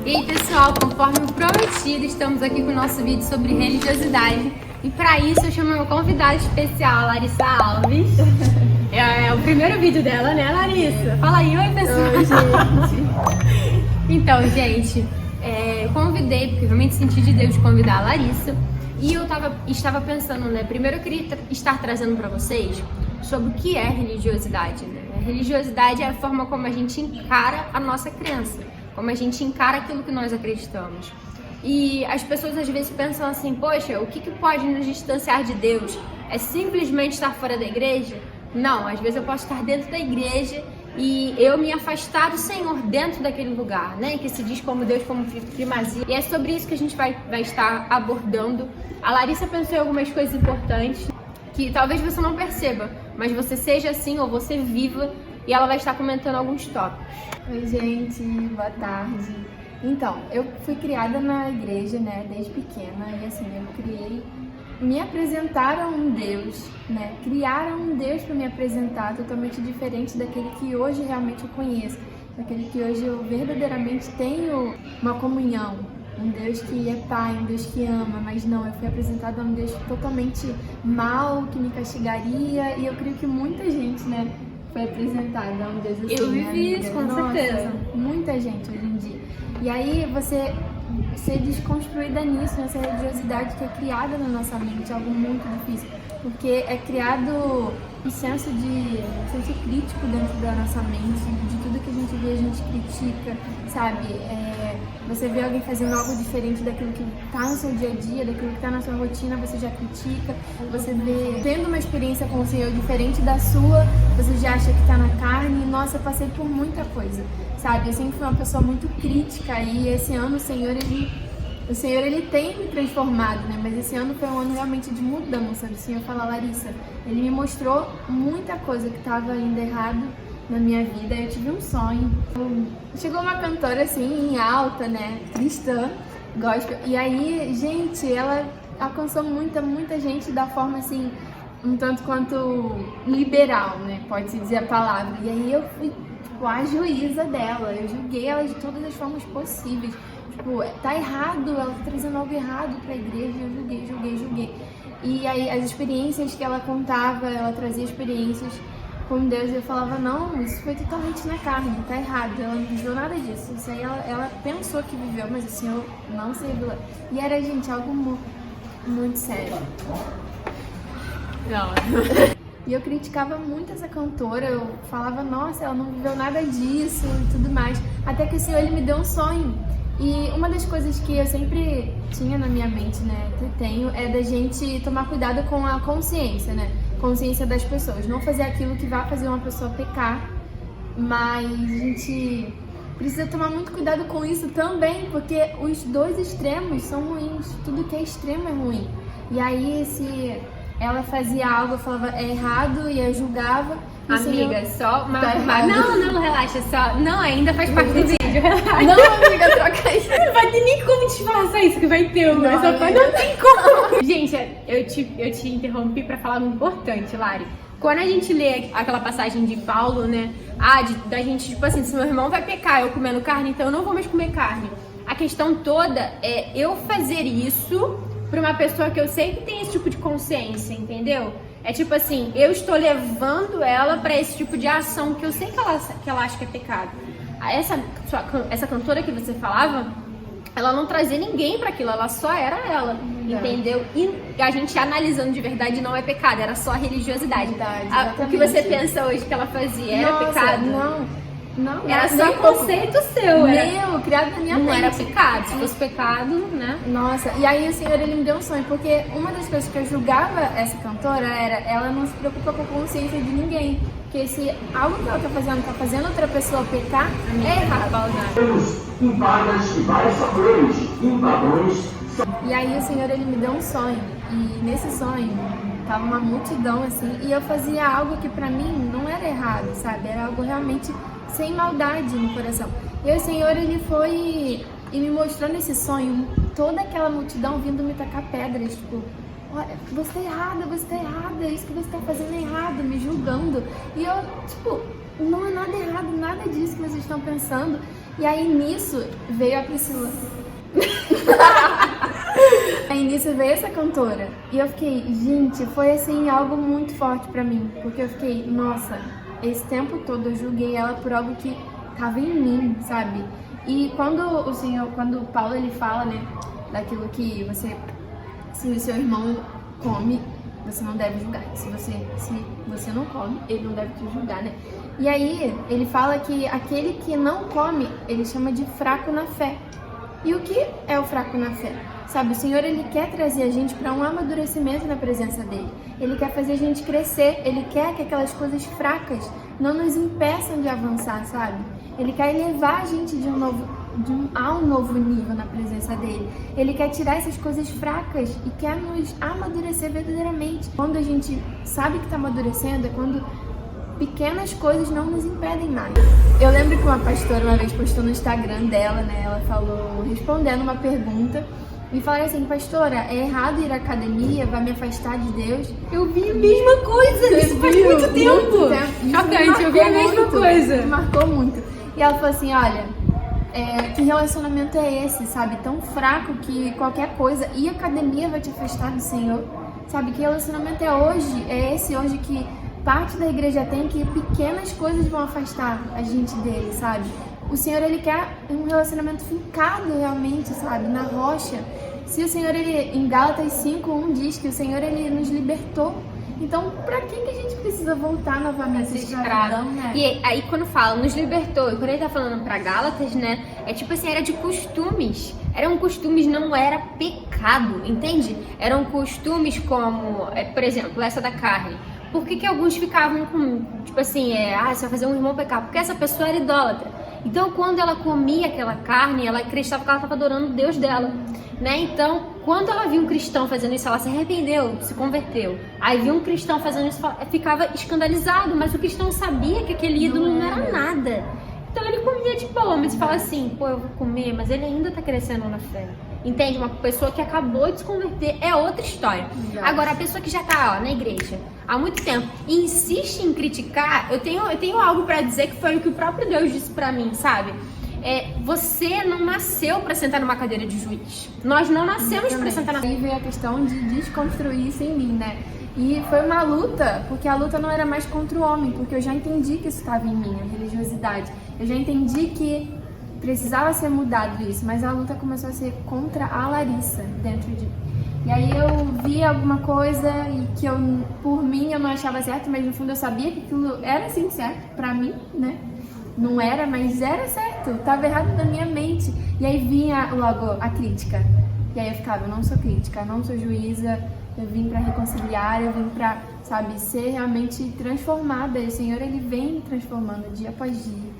E aí, pessoal, conforme prometido, estamos aqui com o nosso vídeo sobre religiosidade. E para isso eu chamo uma convidada especial, Larissa Alves. É o primeiro vídeo dela, né, Larissa? Fala aí, oi, pessoal. Oi, gente. Então, gente, eu convidei, porque realmente senti de Deus convidar a Larissa. E eu estava pensando, né, primeiro eu queria estar trazendo para vocês sobre o que é religiosidade, né? A religiosidade é a forma como a gente encara a nossa crença, como a gente encara aquilo que nós acreditamos. E as pessoas às vezes pensam assim, poxa, o que pode nos distanciar de Deus? É simplesmente estar fora da igreja? Não, às vezes eu posso estar dentro da igreja e eu me afastar do Senhor dentro daquele lugar, né? Que se diz como Deus como primazia. E é sobre isso que a gente vai estar abordando. A Larissa pensou em algumas coisas importantes que talvez você não perceba, mas você seja assim ou você viva, e ela vai estar comentando alguns tópicos. Oi, gente, boa tarde. Então, eu fui criada na igreja, né, desde pequena, e assim, me apresentaram um Deus, né, criaram um Deus para me apresentar totalmente diferente daquele que hoje realmente eu conheço, daquele que hoje eu verdadeiramente tenho uma comunhão. Um Deus que é pai, um Deus que ama, mas não, eu fui apresentada a um Deus totalmente mau, que me castigaria, e eu creio que muita gente, né, foi apresentada a um Deus assim. Eu vivi isso, com certeza. Muita gente hoje em dia. E aí você ser desconstruída nisso, nessa religiosidade que é criada na nossa mente, é algo muito difícil, porque é criado um senso crítico dentro da nossa mente, de tudo que a gente vê, a gente critica, sabe? Você vê alguém fazendo algo diferente daquilo que está no seu dia a dia, daquilo que está na sua rotina, você já critica. Você vê tendo uma experiência com o Senhor diferente da sua, você já acha que está na carne. E, nossa, eu passei por muita coisa, sabe? Eu sempre fui uma pessoa muito crítica e esse ano o Senhor ele tem me transformado, né? Mas esse ano foi um ano realmente de mudança. O Senhor fala, Larissa, Ele me mostrou muita coisa que estava ainda errado na minha vida. Eu tive um sonho. Chegou uma cantora assim, em alta, né? Cristã, gospel. E aí, gente, ela alcançou muita gente da forma assim, um tanto quanto liberal, né? Pode-se dizer a palavra. E aí eu fui, tipo, a juíza dela. Eu julguei ela de todas as formas possíveis. Tipo, tá errado, ela tá trazendo algo errado pra igreja. Eu julguei. E aí as experiências que ela contava, ela trazia experiências com Deus, e eu falava, não, isso foi totalmente na carne, tá errado, ela não viveu nada disso. Isso aí ela pensou que viveu, mas o Senhor não se revelou. E era, gente, algo muito sério. Não. E eu criticava muito essa cantora, eu falava, nossa, ela não viveu nada disso e tudo mais. Até que o Senhor, Ele me deu um sonho. E uma das coisas que eu sempre tinha na minha mente, né, que tenho, é da gente tomar cuidado com a consciência, né? Consciência das pessoas. Não fazer aquilo que vai fazer uma pessoa pecar, mas a gente precisa tomar muito cuidado com isso também, porque os dois extremos são ruins. Tudo que é extremo é ruim. E aí, se ela fazia algo, eu falava, é errado, e eu julgava. Amiga, só uma... Tá Não, relaxa, só... Não, ainda faz parte do vídeo, relaxa. Não, amiga, troca isso. Não vai ter nem como disfarçar isso que vai ter, mas só pode... Não tem como. Gente, eu te interrompi pra falar algo importante, Lari. Quando a gente lê aquela passagem de Paulo, né? Da gente, tipo assim, se meu irmão vai pecar eu comendo carne, então eu não vou mais comer carne. A questão toda é eu fazer isso pra uma pessoa que eu sei que tem esse tipo de consciência, entendeu? É tipo assim, eu estou levando ela pra esse tipo de ação que eu sei que ela acha que é pecado. Essa cantora que você falava, ela não trazia ninguém pra aquilo, ela só era ela, entendeu? E a gente analisando de verdade não é pecado, era só a religiosidade. O que você pensa hoje que ela fazia era pecado? Não, era só conceito seu. Meu, criado na minha mente. Não era pecado, se fosse pecado, né? Nossa, e aí o Senhor, Ele me deu um sonho, porque uma das coisas que eu julgava essa cantora era, ela não se preocupa com a consciência de ninguém. Porque se algo que ela tá fazendo outra pessoa pecar, é errado. Em vagas de vários sabores, em vagões. E aí o Senhor, Ele me deu um sonho, e nesse sonho tava uma multidão assim, e eu fazia algo que pra mim não era errado, sabe? Era algo realmente sem maldade no coração. E o Senhor, Ele foi e me mostrou nesse sonho toda aquela multidão vindo me tacar pedras, tipo, olha, você tá errada, isso que você tá fazendo é errado, me julgando. E eu, tipo, não é nada errado, nada disso que vocês estão pensando. E aí nisso veio a Priscila. Aí nisso veio essa cantora. E eu fiquei, gente, foi assim algo muito forte pra mim. Porque eu fiquei, nossa, esse tempo todo eu julguei ela por algo que tava em mim, sabe? E quando o Paulo ele fala, né, daquilo que se o seu irmão come, você não deve julgar. Se você não come, ele não deve te julgar, né? E aí ele fala que aquele que não come, ele chama de fraco na fé. E o que é o fraco na fé? Sabe, o Senhor, ele quer trazer a gente para um amadurecimento na presença dele. Ele quer fazer a gente crescer, ele quer que aquelas coisas fracas não nos impeçam de avançar, sabe? Ele quer elevar a gente a um novo nível na presença dele. Ele quer tirar essas coisas fracas e quer nos amadurecer verdadeiramente. Quando a gente sabe que está amadurecendo, é quando pequenas coisas não nos impedem mais. Eu lembro que uma pastora uma vez postou no Instagram dela, né? Ela falou, respondendo uma pergunta, e falaram assim, pastora, é errado ir à academia? Vai me afastar de Deus? Eu vi a mesma coisa, isso faz muito tempo. Chocante, eu vi a mesma coisa. Me marcou muito. E ela falou assim, olha, que relacionamento é esse, sabe? Tão fraco que qualquer coisa, e a academia vai te afastar do Senhor? Sabe, que relacionamento é esse hoje que parte da igreja tem, que pequenas coisas vão afastar a gente dele, sabe? O Senhor, ele quer um relacionamento fincado realmente, sabe? Na rocha. Se o Senhor, ele, em Gálatas 5:1 diz que o Senhor, ele nos libertou. Então, pra que a gente precisa voltar novamente a ser escravo, né? E aí, quando fala, nos libertou, e quando ele tá falando pra Gálatas, né? É tipo assim, era de costumes. Eram costumes, não era pecado, entende? Eram costumes como, por exemplo, essa da carne. Por que alguns ficavam com, tipo assim, você vai fazer um irmão pecar? Porque essa pessoa era idólatra. Então, quando ela comia aquela carne, ela acreditava que ela estava adorando o Deus dela, né? Então, quando ela via um cristão fazendo isso, ela se arrependeu, se converteu. Aí via um cristão fazendo isso, ficava escandalizado, mas o cristão sabia que aquele ídolo não era nada. Então, ele comia de boa, mas fala assim, pô, eu vou comer, mas ele ainda tá crescendo na fé. Entende? Uma pessoa que acabou de se converter é outra história. Agora, a pessoa que já tá na igreja há muito tempo e insiste em criticar, eu tenho algo pra dizer que foi o que o próprio Deus disse pra mim, sabe? Você não nasceu pra sentar numa cadeira de juiz. Nós não nascemos pra sentar na... Aí veio a questão de desconstruir isso em mim, né? E foi uma luta, porque a luta não era mais contra o homem, porque eu já entendi que isso estava em mim, a religiosidade. Eu já entendi que precisava ser mudado isso, mas a luta começou a ser contra a Larissa dentro de mim. E aí eu vi alguma coisa e que por mim eu não achava certo, mas no fundo eu sabia que aquilo era sim certo pra mim, né? Não era, mas era certo, tava errado na minha mente. E aí vinha logo a crítica. E aí eu ficava, eu não sou crítica, eu não sou juíza, eu vim pra reconciliar, eu vim pra, sabe, ser realmente transformada. E o Senhor, ele vem me transformando dia após dia,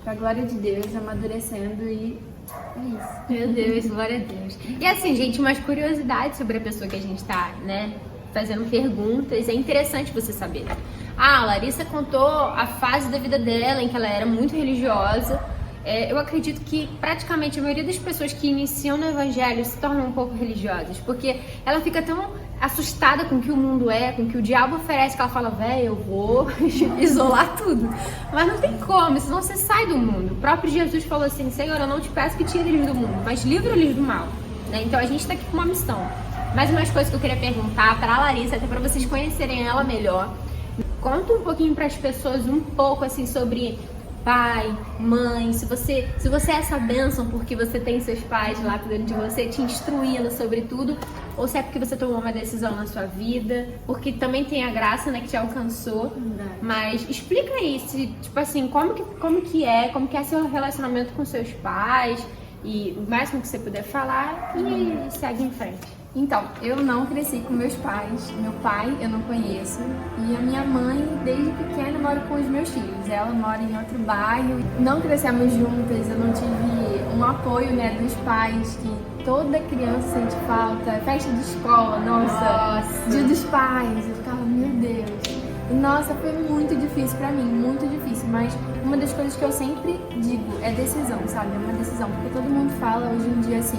pra glória de Deus, amadurecendo e é isso. Meu Deus, glória a Deus. E assim, gente, umas curiosidades sobre a pessoa que a gente tá, né, fazendo perguntas. É interessante você saber. A Larissa contou a fase da vida dela em que ela era muito religiosa. Eu acredito que praticamente a maioria das pessoas que iniciam no evangelho se tornam um pouco religiosas, porque ela fica tão assustada com o que o mundo é, com o que o diabo oferece, que ela fala, eu vou isolar tudo. Mas não tem como, senão você sai do mundo. O próprio Jesus falou assim, Senhor, eu não te peço que tire eles do mundo, mas livra eles do mal. Né? Então a gente tá aqui com uma missão. Mais umas coisas que eu queria perguntar para a Larissa, até para vocês conhecerem ela melhor. Conta um pouquinho para as pessoas um pouco assim sobre pai, mãe, se você é essa bênção porque você tem seus pais lá cuidando de você, te instruindo sobre tudo, ou se é porque você tomou uma decisão na sua vida, porque também tem a graça, né, que te alcançou. Mas explica aí, tipo assim, como que é seu relacionamento com seus pais, e o máximo que você puder falar, e segue em frente. Então, eu não cresci com meus pais. Meu pai eu não conheço. E a minha mãe, desde pequena, mora com os meus filhos. Ela mora em outro bairro. Não crescemos juntas. Eu não tive um apoio, né, dos pais, que toda criança sente falta. Festa de escola, nossa. Dia dos pais. Eu ficava, meu Deus. E, nossa, foi muito difícil pra mim, muito difícil. Mas uma das coisas que eu sempre digo é decisão, sabe? É uma decisão. Porque todo mundo fala hoje em dia assim,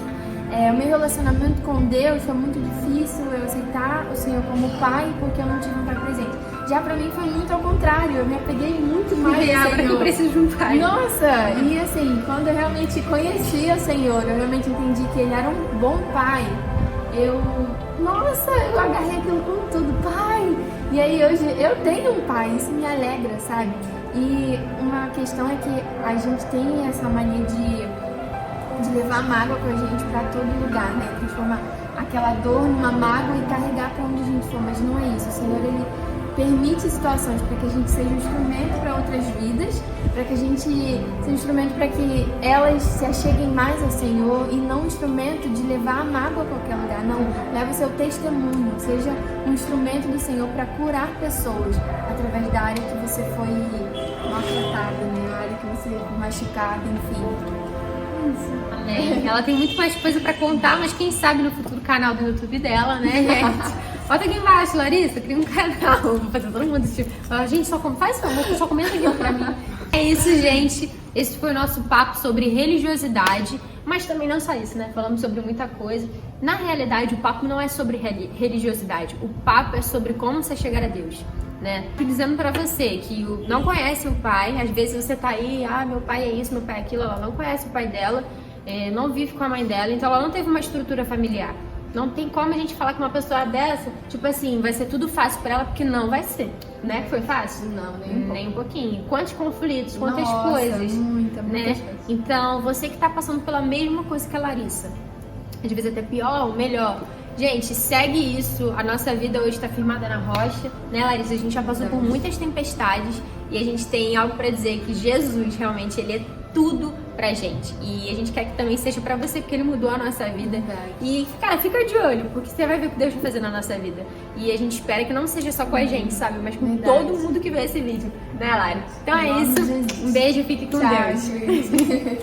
o meu relacionamento com Deus foi muito difícil eu aceitar o Senhor como pai porque eu não tive um pai presente. Já pra mim foi muito ao contrário, eu me apeguei muito mais ao Agora que eu Senhor. preciso de um pai. Nossa, e assim, quando eu realmente conheci o Senhor, eu realmente entendi que Ele era um bom pai. Eu agarrei aquilo com tudo, pai. E aí hoje eu tenho um pai, isso me alegra, sabe? E uma questão é que a gente tem essa mania de levar mágoa com a gente pra todo lugar, né? Transformar aquela dor numa mágoa e carregar pra onde a gente for, mas não é isso. O Senhor, Ele permite situações para que a gente seja um instrumento para outras vidas, para que a gente seja um instrumento para que elas se acheguem mais ao Senhor e não um instrumento de levar a mágoa a qualquer lugar. Não, leva o seu testemunho, seja um instrumento do Senhor para curar pessoas através da área que você foi maltratada, né? A área que você foi machucada, enfim. Isso. Amém. Ela tem muito mais coisa pra contar, mas quem sabe no futuro canal do YouTube dela, né, gente? Bota aqui embaixo, Larissa, cria um canal. Vou fazer todo mundo assistir. Gente, faz favor, só comenta aqui pra mim. É isso, gente. Esse foi o nosso papo sobre religiosidade. Mas também não só isso, né? Falamos sobre muita coisa. Na realidade, o papo não é sobre religiosidade. O papo é sobre como você chegar a Deus, né? Tô dizendo pra você que não conhece o pai. Às vezes você tá aí, meu pai é isso, meu pai é aquilo. Ela não conhece o pai dela, não vive com a mãe dela. Então ela não teve uma estrutura familiar. Não tem como a gente falar que uma pessoa dessa, tipo assim, vai ser tudo fácil pra ela, porque não vai ser, né? Foi fácil? Não, nem um pouquinho. Quantos conflitos, quantas Nossa, coisas, muitas né? coisas. Então, você que tá passando pela mesma coisa que a Larissa, às vezes até pior ou melhor, gente, segue isso. A nossa vida hoje tá firmada na rocha, né, Larissa? A gente já passou por muitas tempestades e a gente tem algo pra dizer, que Jesus realmente, Ele é tudo pra gente. E a gente quer que também seja pra você, porque Ele mudou a nossa vida. E, cara, fica de olho, porque você vai ver o que Deus vai fazer na nossa vida. E a gente espera que não seja só com a gente, sabe? Mas com todo mundo que vê esse vídeo, né, Lari? Então é isso. Um beijo, fique com Tchau, Deus. gente.